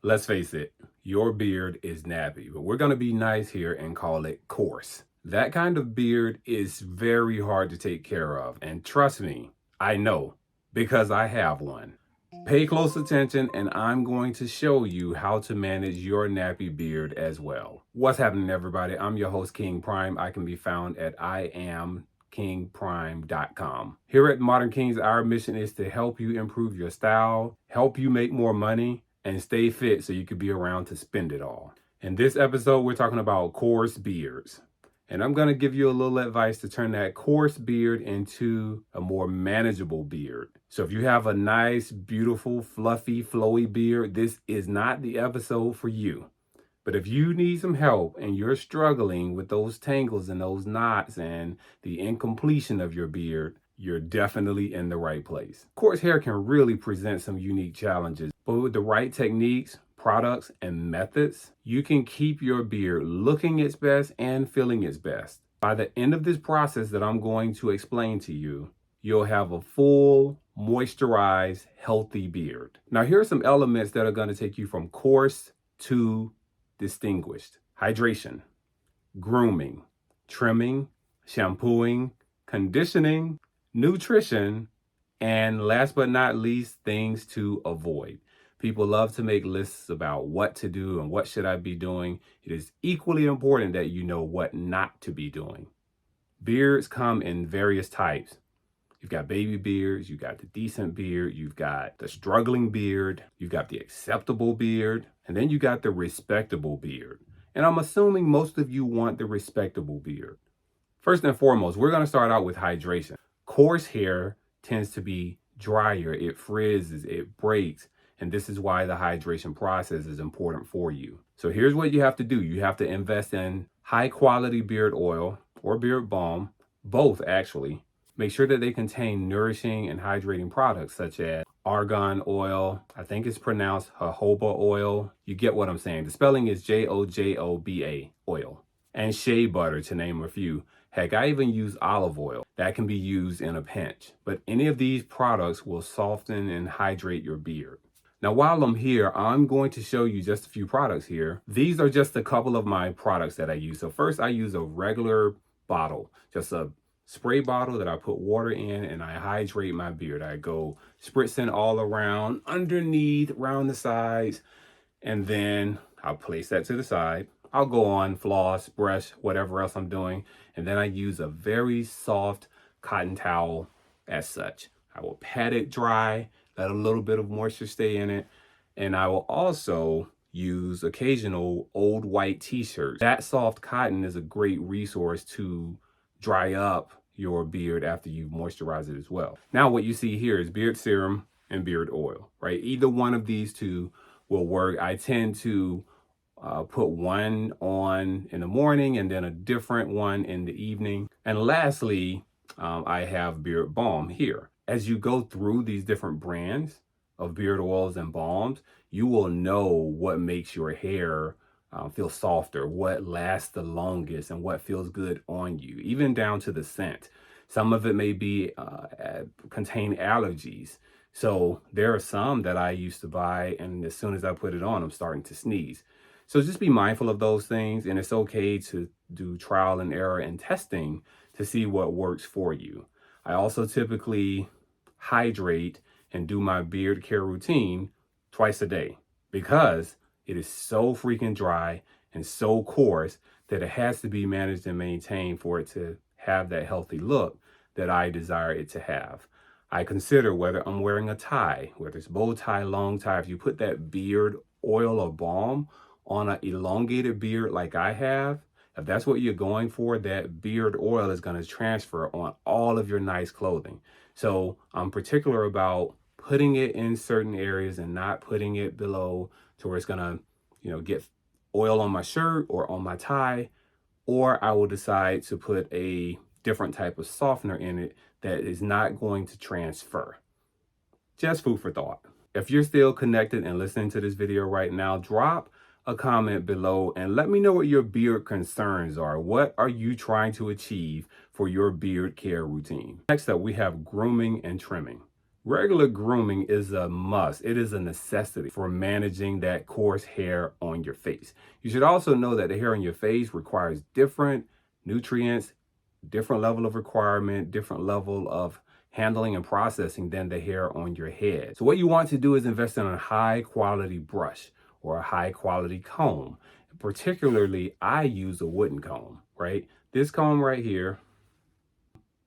Let's face it, your beard is nappy, but we're going to be nice here and call it coarse. That kind of beard is very hard to take care of, and trust me, I know, because I have one. Pay close attention and I'm going to show you how to manage your nappy beard as well. What's happening, everybody? I'm your host, King Prime. I can be found at IamKingPrime.com. Here at Modern Kings, our mission is to help you improve your style, help you make more money, and stay fit so you can be around to spend it all. In this episode, we're talking about coarse beards. And I'm going to give you a little advice to turn that coarse beard into a more manageable beard. So if you have a nice, beautiful, fluffy, flowy beard, this is not the episode for you. But if you need some help and you're struggling with those tangles and those knots and the incompletion of your beard, you're definitely in the right place. Coarse hair can really present some unique challenges, but with the right techniques, products, and methods, you can keep your beard looking its best and feeling its best. By the end of this process that I'm going to explain to you, you'll have a full, moisturized, healthy beard. Now, here are some elements that are going to take you from coarse to distinguished. Hydration, grooming, trimming, shampooing, conditioning, nutrition, and last but not least, things to avoid. People love to make lists about what to do and what should I be doing. It is equally important that you know what not to be doing. Beards come in various types. You've got baby beards, you've got the decent beard, you've got the struggling beard, you've got the acceptable beard, and then you got the respectable beard. And I'm assuming most of you want the respectable beard. First and foremost, we're going to start out with hydration. Coarse hair tends to be drier, it frizzes, it breaks. And this is why the hydration process is important for you. So here's what you have to do. You have to invest in high quality beard oil or beard balm, both actually. Make sure that they contain nourishing and hydrating products such as argan oil. I think it's pronounced jojoba oil. You get what I'm saying. The spelling is Jojoba oil. And shea butter, to name a few. Heck, I even use olive oil. That can be used in a pinch. But any of these products will soften and hydrate your beard. Now, while I'm here, I'm going to show you just a few products here. These are just a couple of my products that I use. So first, I use a regular bottle, just a spray bottle that I put water in, and I hydrate my beard. I go spritzing all around, underneath, around the sides, and then I'll place that to the side. I'll go on, floss, brush, whatever else I'm doing, and then I use a very soft cotton towel as such. I will pat it dry, let a little bit of moisture stay in it, and I will also use occasional old white t-shirts. That soft cotton is a great resource to dry up your beard after you've moisturized it as well. Now what you see here is beard serum and beard oil, right? Either one of these two will work. I tend to put one on in the morning and then a different one in the evening. And lastly, I have beard balm here. As you go through these different brands of beard oils and balms, you will know what makes your hair feel softer, what lasts the longest, and what feels good on you, even down to the scent. Some of it may be contain allergies. So there are some that I used to buy, and as soon as I put it on, I'm starting to sneeze. So just be mindful of those things, and it's okay to do trial and error and testing to see what works for you. I also typically hydrate and do my beard care routine twice a day because it is so freaking dry and so coarse that it has to be managed and maintained for it to have that healthy look that I desire it to have. I consider whether I'm wearing a tie, whether it's bow tie, long tie, if you put that beard oil or balm on an elongated beard like I have, if that's what you're going for, that beard oil is going to transfer on all of your nice clothing. So I'm particular about putting it in certain areas and not putting it below to where it's going to, get oil on my shirt or on my tie, or I will decide to put a different type of softener in it that is not going to transfer. Just food for thought. If you're still connected and listening to this video right now, drop a comment below and let me know what your beard concerns are. What are you trying to achieve for your beard care routine? Next up, we have grooming and trimming. Regular grooming is a must. It is a necessity for managing that coarse hair on your face. You should also know that the hair on your face requires different nutrients, different level of requirement, different level of handling and processing than the hair on your head. So what you want to do is invest in a high quality brush or a high quality comb. Particularly, I use a wooden comb, right? This comb right here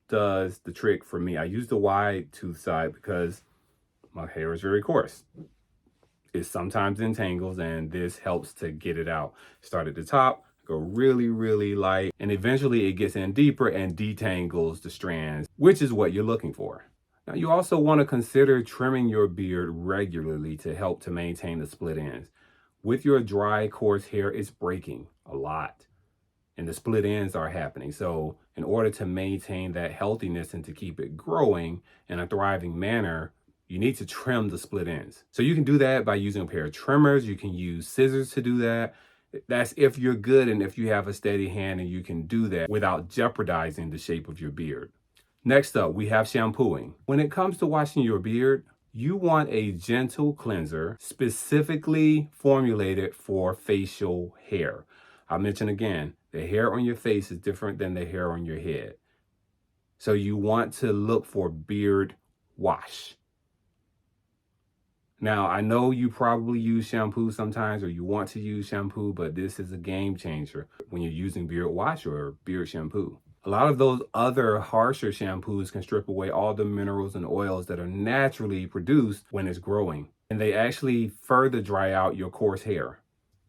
does the trick for me. I use the wide tooth side because my hair is very coarse. It sometimes entangles, and this helps to get it out. Start at the top, go really, really light, and eventually it gets in deeper and detangles the strands, which is what you're looking for. Now, you also want to consider trimming your beard regularly to help to maintain the split ends. With your dry, coarse hair, it's breaking a lot, and the split ends are happening. So in order to maintain that healthiness and to keep it growing in a thriving manner, you need to trim the split ends. So you can do that by using a pair of trimmers. You can use scissors to do that. That's if you're good and if you have a steady hand and you can do that without jeopardizing the shape of your beard. Next up, we have shampooing. When it comes to washing your beard, you want a gentle cleanser specifically formulated for facial hair. I mentioned again, the hair on your face is different than the hair on your head. So you want to look for beard wash. Now, I know you probably use shampoo sometimes or you want to use shampoo, but this is a game changer when you're using beard wash or beard shampoo. A lot of those other harsher shampoos can strip away all the minerals and oils that are naturally produced when it's growing, and they actually further dry out your coarse hair.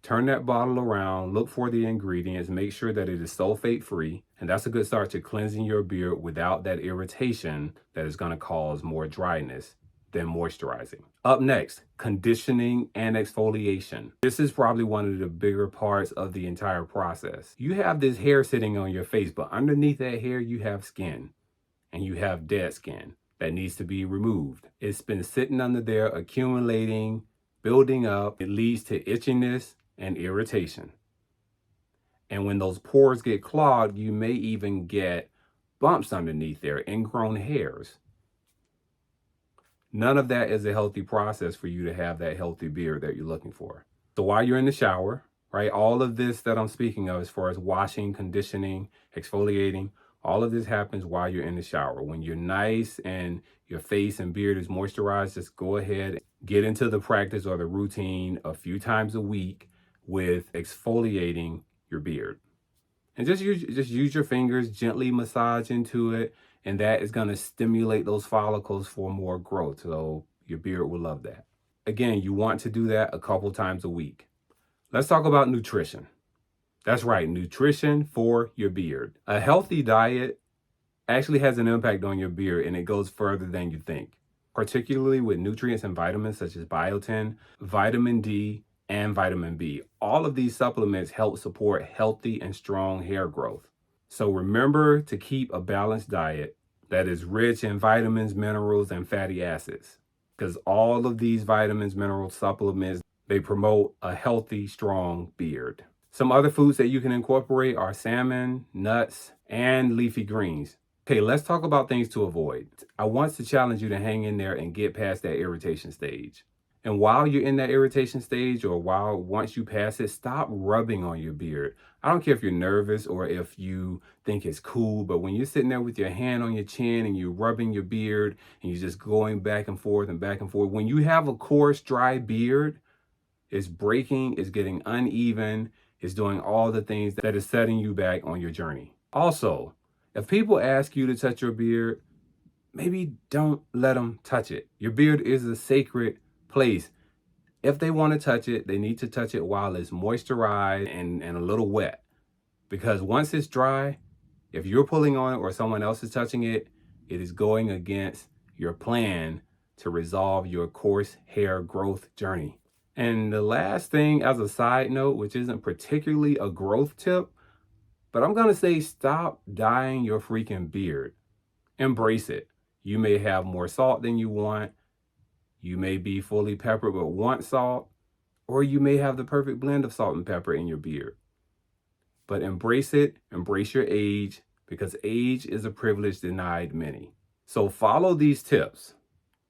Turn that bottle around, look for the ingredients, make sure that it is sulfate free, and that's a good start to cleansing your beard without that irritation that is going to cause more dryness than moisturizing. Up next, conditioning and exfoliation. This is probably one of the bigger parts of the entire process. You have this hair sitting on your face, but underneath that hair, you have skin, and you have dead skin that needs to be removed. It's been sitting under there, accumulating, building up. It leads to itchiness and irritation. And when those pores get clogged, you may even get bumps underneath there, ingrown hairs. None of that is a healthy process for you to have that healthy beard that you're looking for. So while you're in the shower, right, all of this that I'm speaking of as far as washing, conditioning, exfoliating, all of this happens while you're in the shower. When you're nice and your face and beard is moisturized, just go ahead and get into the practice or the routine a few times a week with exfoliating your beard. And just use your fingers, gently massage into it, and that is going to stimulate those follicles for more growth. So your beard will love that. Again, you want to do that a couple times a week. Let's talk about nutrition. That's right, nutrition for your beard. A healthy diet actually has an impact on your beard, and it goes further than you think, particularly with nutrients and vitamins such as biotin, vitamin D, and vitamin B. All of these supplements help support healthy and strong hair growth. So remember to keep a balanced diet that is rich in vitamins, minerals, and fatty acids, because all of these vitamins, minerals, supplements, they promote a healthy, strong beard. Some other foods that you can incorporate are salmon, nuts, and leafy greens. Okay, let's talk about things to avoid. I want to challenge you to hang in there and get past that irritation stage. And while you're in that irritation stage, or once you pass it, stop rubbing on your beard. I don't care if you're nervous or if you think it's cool, but when you're sitting there with your hand on your chin and you're rubbing your beard and you're just going back and forth and back and forth, when you have a coarse, dry beard, it's breaking, it's getting uneven, it's doing all the things that is setting you back on your journey. Also, if people ask you to touch your beard, maybe don't let them touch it. Your beard is a sacred place. If they want to touch it, they need to touch it while it's moisturized and a little wet. Because once it's dry, if you're pulling on it or someone else is touching it, it is going against your plan to resolve your coarse hair growth journey. And the last thing, as a side note, which isn't particularly a growth tip, but I'm going to say stop dyeing your freaking beard. Embrace it. You may have more salt than you want. You may be fully peppered but want salt, or you may have the perfect blend of salt and pepper in your beard. But embrace it, embrace your age, because age is a privilege denied many. So follow these tips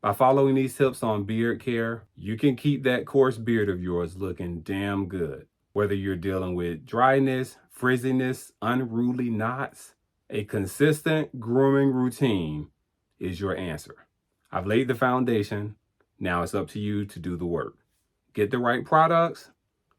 By following these tips on beard care, you can keep that coarse beard of yours looking damn good. Whether you're dealing with dryness, frizziness, unruly knots, a consistent grooming routine is your answer. I've laid the foundation. Now it's up to you to do the work. Get the right products,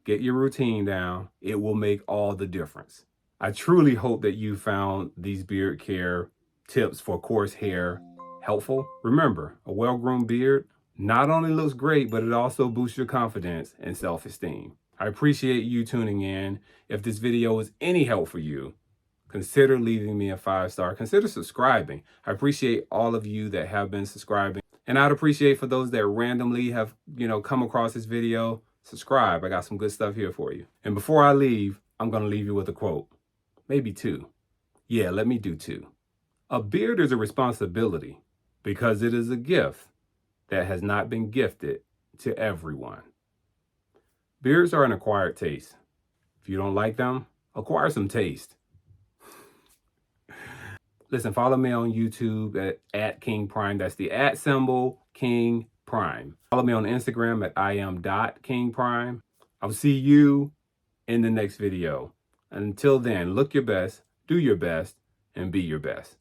get your routine down. It will make all the difference. I truly hope that you found these beard care tips for coarse hair helpful. Remember, a well-groomed beard not only looks great, but it also boosts your confidence and self-esteem. I appreciate you tuning in. If this video was any help for you, consider leaving me a 5-star. Consider subscribing. I appreciate all of you that have been subscribing. And I'd appreciate for those that randomly have, come across this video, subscribe. I got some good stuff here for you. And before I leave, I'm going to leave you with a quote. Maybe two. Yeah, let me do two. A beard is a responsibility because it is a gift that has not been gifted to everyone. Beards are an acquired taste. If you don't like them, acquire some taste. Listen, follow me on YouTube at King Prime. That's the @ symbol King Prime. Follow me on Instagram at IAM.KingPrime. I'll see you in the next video. Until then, look your best, do your best, and be your best.